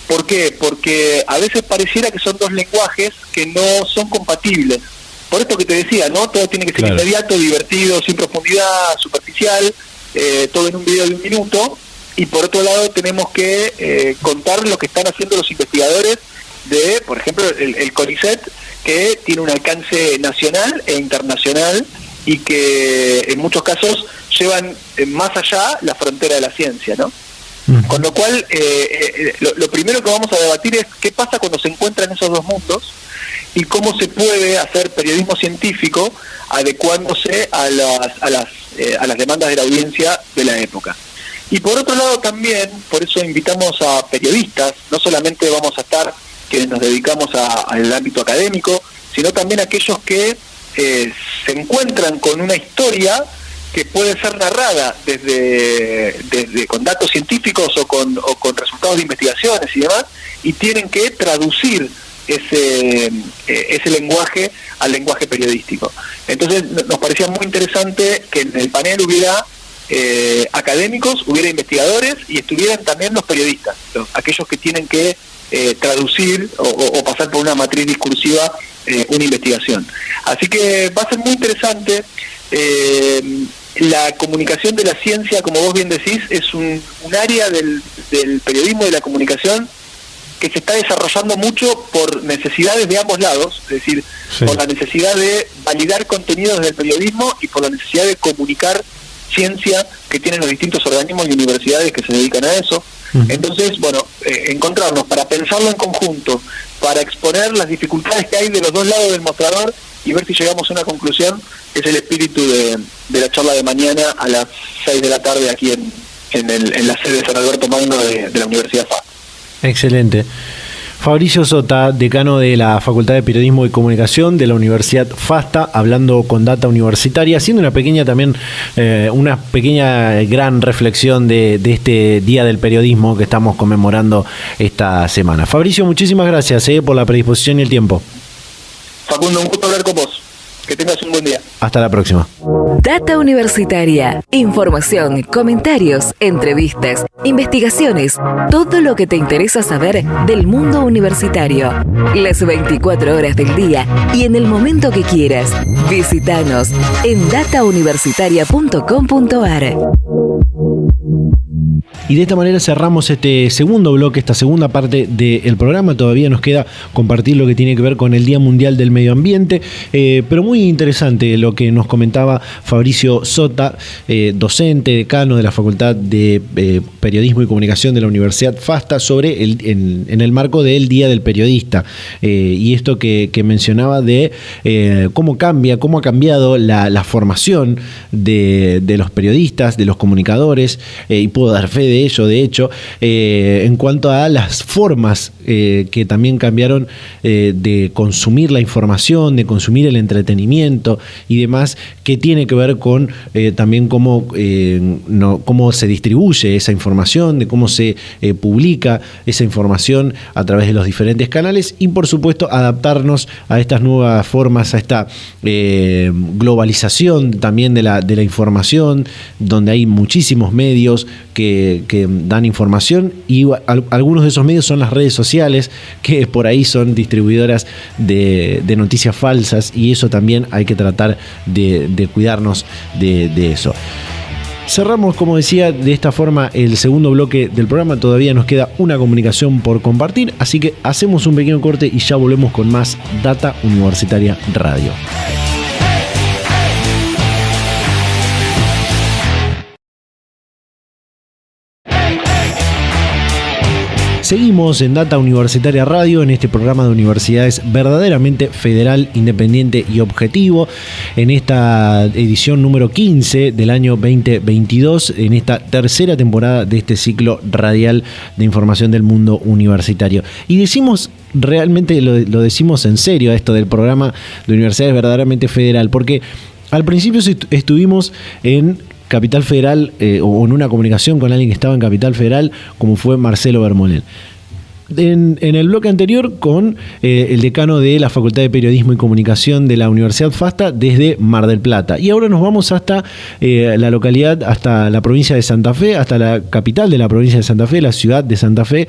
¿Por qué? Porque a veces pareciera que son dos lenguajes que no son compatibles. Por esto que te decía, ¿no? Todo tiene que ser inmediato, divertido, sin profundidad, superficial, todo en un video de 1 minuto. Y por otro lado tenemos que contar lo que están haciendo los investigadores de, por ejemplo, el CONICET, que tiene un alcance nacional e internacional y que en muchos casos llevan más allá la frontera de la ciencia, ¿no? Con lo cual, lo primero que vamos a debatir es qué pasa cuando se encuentran esos dos mundos y cómo se puede hacer periodismo científico adecuándose a las demandas de la audiencia de la época. Y por otro lado también, por eso invitamos a periodistas, no solamente vamos a estar quienes nos dedicamos al ámbito académico, sino también aquellos que se encuentran con una historia que puede ser narrada desde con datos científicos o con resultados de investigaciones y demás, y tienen que traducir ese lenguaje al lenguaje periodístico. Entonces nos parecía muy interesante que en el panel hubiera académicos, hubiera investigadores y estuvieran también los periodistas, aquellos que tienen que traducir o pasar por una matriz discursiva una investigación. Así que va a ser muy interesante. La comunicación de la ciencia, como vos bien decís, es un área del periodismo y de la comunicación que se está desarrollando mucho por necesidades de ambos lados, es decir, sí, por la necesidad de validar contenidos del periodismo y por la necesidad de comunicar ciencia que tienen los distintos organismos y universidades que se dedican a eso. Entonces, bueno, encontrarnos para pensarlo en conjunto, para exponer las dificultades que hay de los dos lados del mostrador y ver si llegamos a una conclusión, es el espíritu de la charla de mañana a las 6 de la tarde aquí en la sede de San Alberto Magno de la Universidad FASTA. Excelente. Fabricio Sota, decano de la Facultad de Periodismo y Comunicación de la Universidad FASTA, hablando con Data Universitaria, haciendo una pequeña gran reflexión de este Día del Periodismo que estamos conmemorando esta semana. Fabricio, muchísimas gracias por la predisposición y el tiempo. Facundo, un gusto hablar con vos. Que tengas un buen día. Hasta la próxima. Data Universitaria. Información, comentarios, entrevistas, investigaciones, todo lo que te interesa saber del mundo universitario. Las 24 horas del día y en el momento que quieras. Visítanos en datauniversitaria.com.ar. Y de esta manera cerramos este segundo bloque, esta segunda parte del programa. Todavía nos queda compartir lo que tiene que ver con el Día Mundial del Medio Ambiente, pero muy interesante lo que nos comentaba Fabricio Sota, docente, decano de la Facultad de Periodismo y Comunicación de la Universidad FASTA, sobre en el marco del Día del Periodista. Y esto que mencionaba de cómo ha cambiado la formación de los periodistas, de los comunicadores, y puedo dar fe de ello, de hecho, en cuanto a las formas que también cambiaron de consumir la información, de consumir el entretenimiento y demás, que tiene que ver con también cómo se distribuye esa información, de cómo se publica esa información a través de los diferentes canales y, por supuesto, adaptarnos a estas nuevas formas, a esta globalización también de la información, donde hay muchísimos medios que dan información y algunos de esos medios son las redes sociales, que por ahí son distribuidoras de noticias falsas, y eso también hay que tratar de cuidarnos de eso. Cerramos, como decía, de esta forma el segundo bloque del programa. Todavía nos queda una comunicación por compartir, así que hacemos un pequeño corte y ya volvemos con más Data Universitaria Radio. Seguimos en Data Universitaria Radio, en este programa de universidades verdaderamente federal, independiente y objetivo, en esta edición número 15 del año 2022, en esta tercera temporada de este ciclo radial de información del mundo universitario. Y decimos, realmente lo decimos en serio, esto del programa de universidades verdaderamente federal, porque al principio estuvimos en Capital Federal, o en una comunicación con alguien que estaba en Capital Federal, como fue Marcelo Bermolén. En el bloque anterior con el decano de la Facultad de Periodismo y Comunicación de la Universidad FASTA desde Mar del Plata. Y ahora nos vamos hasta la localidad, hasta la provincia de Santa Fe, hasta la capital de la provincia de Santa Fe, la ciudad de Santa Fe,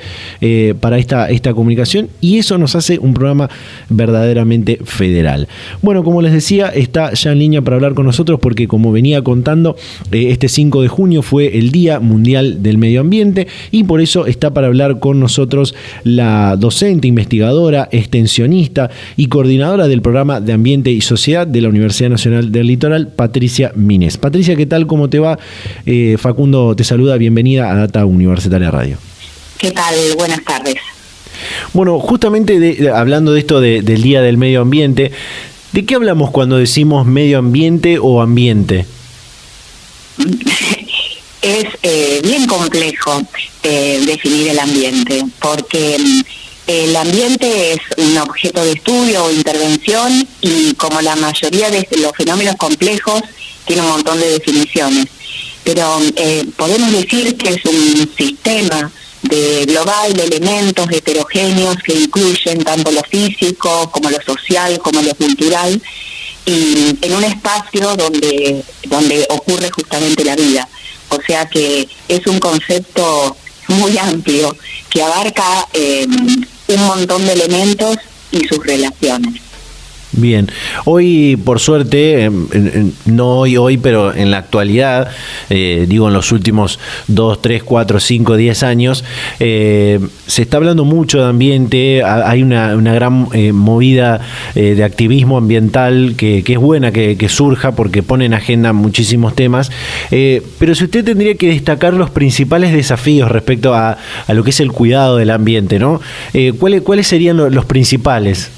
para esta comunicación. Y eso nos hace un programa verdaderamente federal. Bueno, como les decía, está ya en línea para hablar con nosotros porque, como venía contando, este 5 de junio fue el Día Mundial del Medio Ambiente y por eso está para hablar con nosotros la docente, investigadora, extensionista y coordinadora del programa de Ambiente y Sociedad de la Universidad Nacional del Litoral, Patricia Mines. Patricia, ¿qué tal? ¿Cómo te va? Facundo te saluda, bienvenida a Data Universitaria Radio. ¿Qué tal? Buenas tardes. Bueno, justamente hablando de esto del Día del Medio Ambiente, ¿de qué hablamos cuando decimos medio ambiente o ambiente? es bien complejo definir el ambiente, porque el ambiente es un objeto de estudio o intervención y como la mayoría de los fenómenos complejos tiene un montón de definiciones. Pero podemos decir que es un sistema global de elementos heterogéneos que incluyen tanto lo físico como lo social como lo cultural, y en un espacio donde ocurre justamente la vida. O sea que es un concepto muy amplio que abarca un montón de elementos y sus relaciones. Bien, hoy por suerte, no hoy, pero en la actualidad, digo en los últimos 2, 3, 4, 5, 10 años, se está hablando mucho de ambiente, hay una gran movida de activismo ambiental que es buena que surja porque pone en agenda muchísimos temas, pero si usted tendría que destacar los principales desafíos respecto a lo que es el cuidado del ambiente, ¿no? ¿Cuáles serían los principales?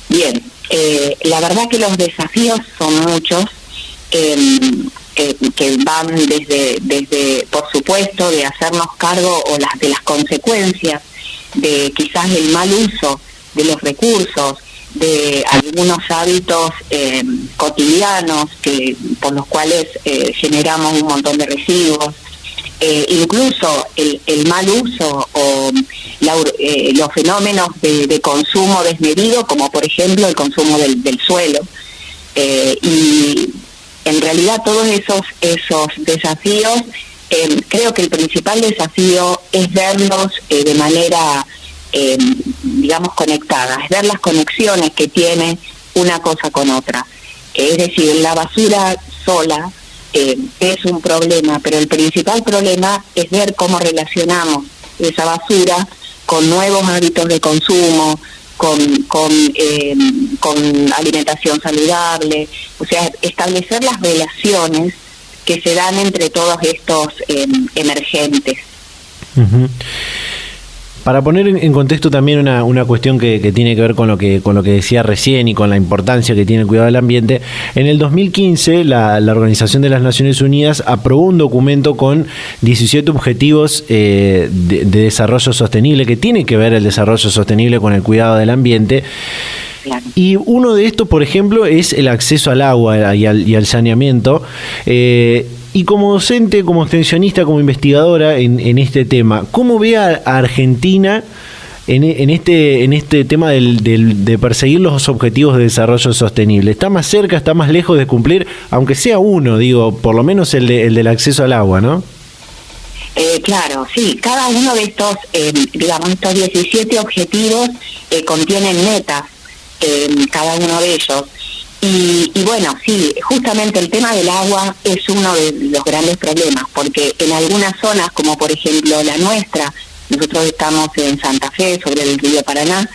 Bien, la verdad que los desafíos son muchos, que van desde, por supuesto, de hacernos cargo de las consecuencias de quizás el mal uso de los recursos, de algunos hábitos cotidianos por los cuales generamos un montón de residuos. Incluso el mal uso o los fenómenos de consumo desmedido, como por ejemplo el consumo del suelo, y en realidad todos esos desafíos, creo que el principal desafío es verlos de manera, digamos, conectada, es ver las conexiones que tiene una cosa con otra. Es decir, la basura sola es un problema, pero el principal problema es ver cómo relacionamos esa basura con nuevos hábitos de consumo, con alimentación saludable, o sea, establecer las relaciones que se dan entre todos estos emergentes. Uh-huh. Para poner en contexto también una cuestión que tiene que ver con lo que decía recién y con la importancia que tiene el cuidado del ambiente, en el 2015 la Organización de las Naciones Unidas aprobó un documento con 17 objetivos de desarrollo sostenible, que tiene que ver el desarrollo sostenible con el cuidado del ambiente. Claro. Y uno de estos, por ejemplo, es el acceso al agua y al saneamiento. Y como docente, como extensionista, como investigadora en este tema, ¿cómo ve a Argentina en este tema de perseguir los objetivos de desarrollo sostenible? ¿Está más cerca, está más lejos de cumplir, aunque sea uno, digo, por lo menos el del acceso al agua, ¿no? Claro, sí, cada uno de estos, estos 17 objetivos contienen metas, cada uno de ellos. Y bueno, sí, justamente el tema del agua es uno de los grandes problemas, porque en algunas zonas, como por ejemplo la nuestra, nosotros estamos en Santa Fe, sobre el río Paraná,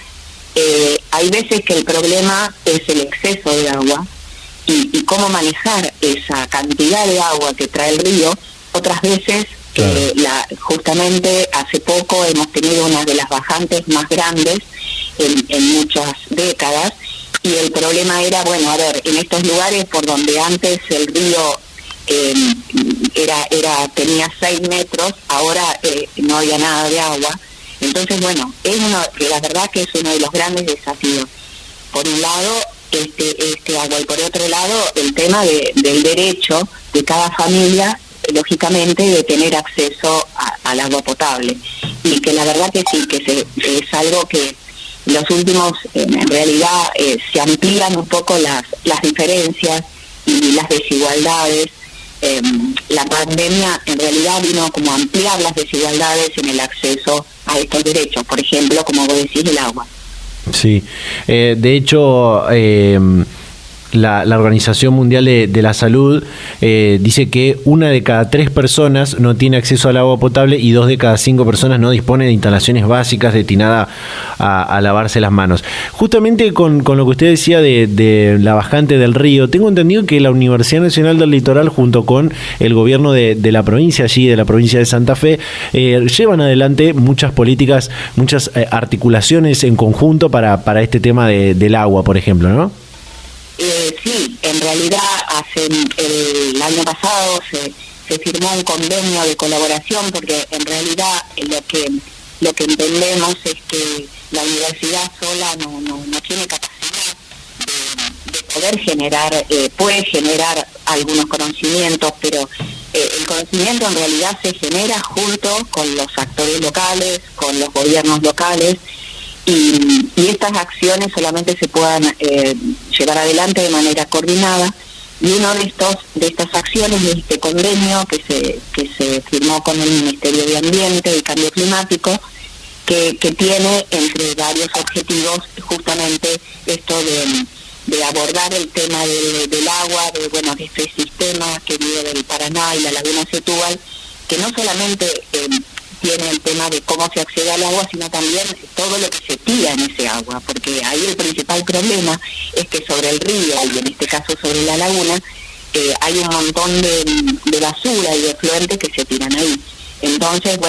hay veces que el problema es el exceso de agua y cómo manejar esa cantidad de agua que trae el río. Otras veces, justamente hace poco hemos tenido una de las bajantes más grandes en muchas décadas. Y el problema era, en estos lugares por donde antes el río tenía 6 metros, ahora no había nada de agua. Entonces, la verdad que es uno de los grandes desafíos. Por un lado, este agua, y por otro lado, el tema del derecho de cada familia, lógicamente, de tener acceso al agua potable. Y que la verdad que sí, que es algo que los últimos, en realidad, se amplían un poco las diferencias y las desigualdades. La pandemia en realidad vino como a ampliar las desigualdades en el acceso a estos derechos, por ejemplo, como vos decís, el agua. Sí, de hecho, la Organización Mundial de la Salud dice que 1 de cada 3 personas no tiene acceso al agua potable y 2 de cada 5 personas no dispone de instalaciones básicas destinadas a lavarse las manos. Justamente con lo que usted decía de la bajante del río, tengo entendido que la Universidad Nacional del Litoral, junto con el gobierno de la provincia de la provincia de Santa Fe, llevan adelante muchas políticas, muchas articulaciones en conjunto para este tema del agua, por ejemplo, ¿no? Sí, en realidad el año pasado se firmó un convenio de colaboración, porque en realidad lo que entendemos es que la universidad sola no tiene capacidad de poder generar, puede generar algunos conocimientos, pero el conocimiento en realidad se genera junto con los actores locales, con los gobiernos locales, y estas acciones solamente se puedan llevar adelante de manera coordinada. Y uno de estas acciones es este convenio que se firmó con el Ministerio de Ambiente y Cambio Climático, que tiene entre varios objetivos justamente esto de abordar el tema del agua, de este sistema que vive del Paraná y la laguna Setúbal, que no solamente tiene el tema de cómo se accede al agua, sino también todo lo que se tira en ese agua, porque ahí el principal problema es que sobre el río, y en este caso sobre la laguna, hay un montón de basura y de efluentes que se tiran ahí. Entonces,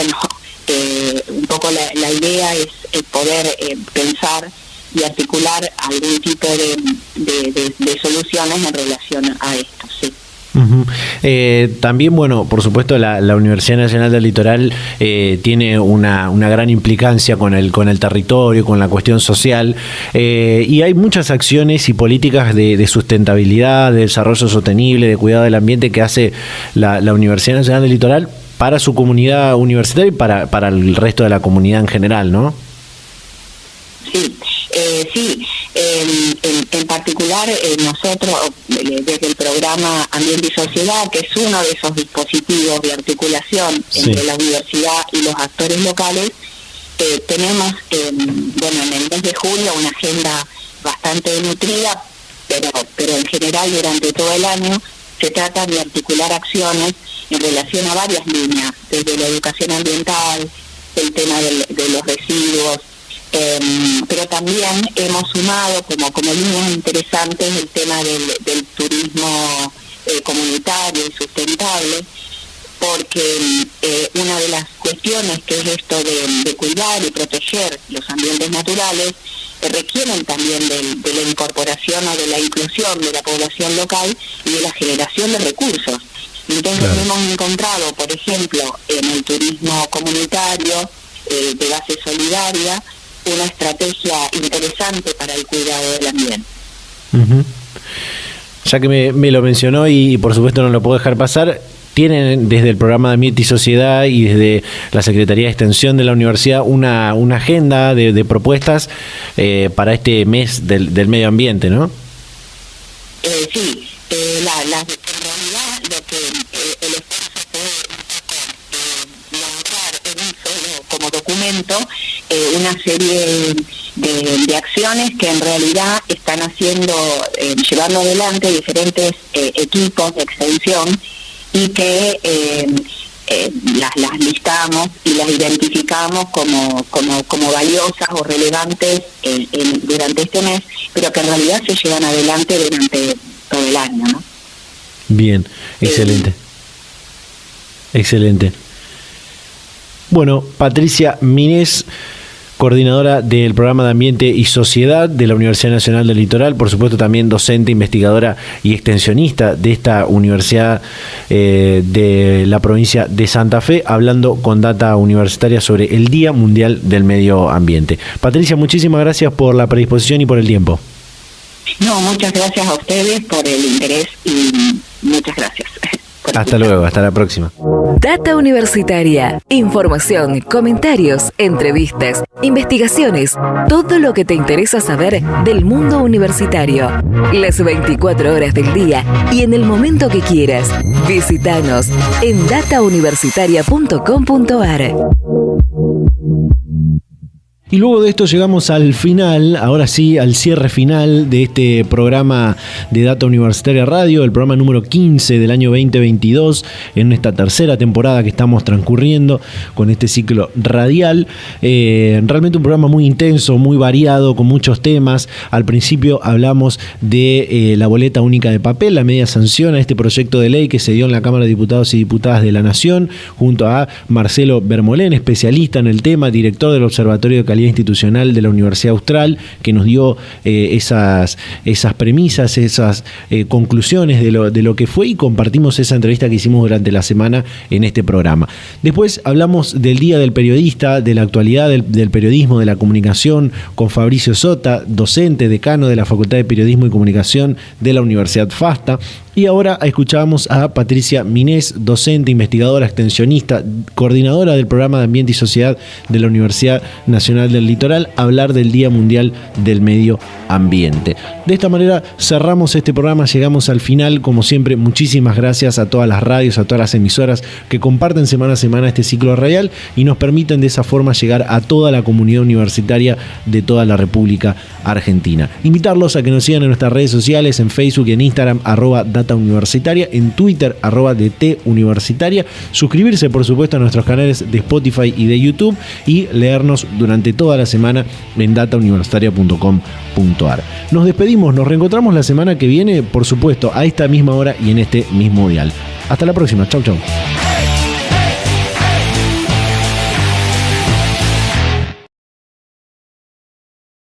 un poco la idea es poder pensar y articular algún tipo de soluciones en relación a esto, sí. Uh-huh. También, por supuesto, la Universidad Nacional del Litoral tiene una gran implicancia con el territorio, con la cuestión social, y hay muchas acciones y políticas de sustentabilidad, de desarrollo sostenible, de cuidado del ambiente que hace la Universidad Nacional del Litoral para su comunidad universitaria y para el resto de la comunidad en general, ¿no? Sí. En particular, nosotros, desde el programa Ambiente y Sociedad, que es uno de esos dispositivos de articulación entre la universidad y los actores locales, tenemos, en el mes de julio, una agenda bastante nutrida, pero en general durante todo el año se trata de articular acciones en relación a varias líneas, desde la educación ambiental, el tema de los residuos, pero también hemos sumado como líneas interesantes el tema del turismo comunitario y sustentable, porque una de las cuestiones que es esto de cuidar y proteger los ambientes naturales requieren también de la incorporación o de la inclusión de la población local y de la generación de recursos. Entonces hemos encontrado, por ejemplo, en el turismo comunitario de base solidaria, una estrategia interesante para el cuidado del ambiente. Uh-huh. Ya que me lo mencionó y por supuesto no lo puedo dejar pasar, tienen desde el programa de Ambiente y Sociedad y desde la Secretaría de Extensión de la Universidad una agenda de propuestas para este mes del medio ambiente, ¿no? Sí, en realidad lo que el esfuerzo fue lograr en un solo como documento una serie de acciones que en realidad están llevando adelante diferentes equipos de extensión y que las listamos y las identificamos como valiosas o relevantes durante este mes, pero que en realidad se llevan adelante durante todo el año, ¿no? Bien, excelente. Excelente. Bueno, Patricia Mínez, coordinadora del programa de Ambiente y Sociedad de la Universidad Nacional del Litoral, por supuesto también docente, investigadora y extensionista de esta universidad de la provincia de Santa Fe, hablando con Data Universitaria sobre el Día Mundial del Medio Ambiente. Patricia, muchísimas gracias por la predisposición y por el tiempo. No, muchas gracias a ustedes por el interés y muchas gracias. Hasta luego, hasta la próxima. Data Universitaria. Información, comentarios, entrevistas, investigaciones, todo lo que te interesa saber del mundo universitario. Las 24 horas del día y en el momento que quieras. Visítanos en datauniversitaria.com.ar. Y luego de esto llegamos al final, ahora sí, al cierre final de este programa de Data Universitaria Radio, el programa número 15 del año 2022, en esta tercera temporada que estamos transcurriendo con este ciclo radial. Realmente un programa muy intenso, muy variado, con muchos temas. Al principio hablamos de la boleta única de papel, la media sanción a este proyecto de ley que se dio en la Cámara de Diputados y Diputadas de la Nación, junto a Marcelo Bermolén, especialista en el tema, director del Observatorio de Calidad calidad institucional de la Universidad Austral, que nos dio esas premisas, esas conclusiones de lo que fue, y compartimos esa entrevista que hicimos durante la semana en este programa. Después hablamos del Día del Periodista, de la actualidad del periodismo, de la comunicación, con Fabricio Sota, docente, decano de la Facultad de Periodismo y Comunicación de la Universidad FASTA. Y ahora escuchábamos a Patricia Minés, docente, investigadora, extensionista, coordinadora del Programa de Ambiente y Sociedad de la Universidad Nacional del Litoral, hablar del Día Mundial del Medio Ambiente. De esta manera cerramos este programa, llegamos al final. Como siempre, muchísimas gracias a todas las radios, a todas las emisoras que comparten semana a semana este ciclo radial y nos permiten de esa forma llegar a toda la comunidad universitaria de toda la República Argentina. Invitarlos a que nos sigan en nuestras redes sociales, en Facebook y en Instagram, @datauniversitaria, en Twitter, @DTuniversitaria, suscribirse por supuesto a nuestros canales de Spotify y de YouTube y leernos durante toda la semana en datauniversitaria.com.ar. Nos despedimos, nos reencontramos la semana que viene, por supuesto, a esta misma hora y en este mismo dial. Hasta la próxima, chau chau.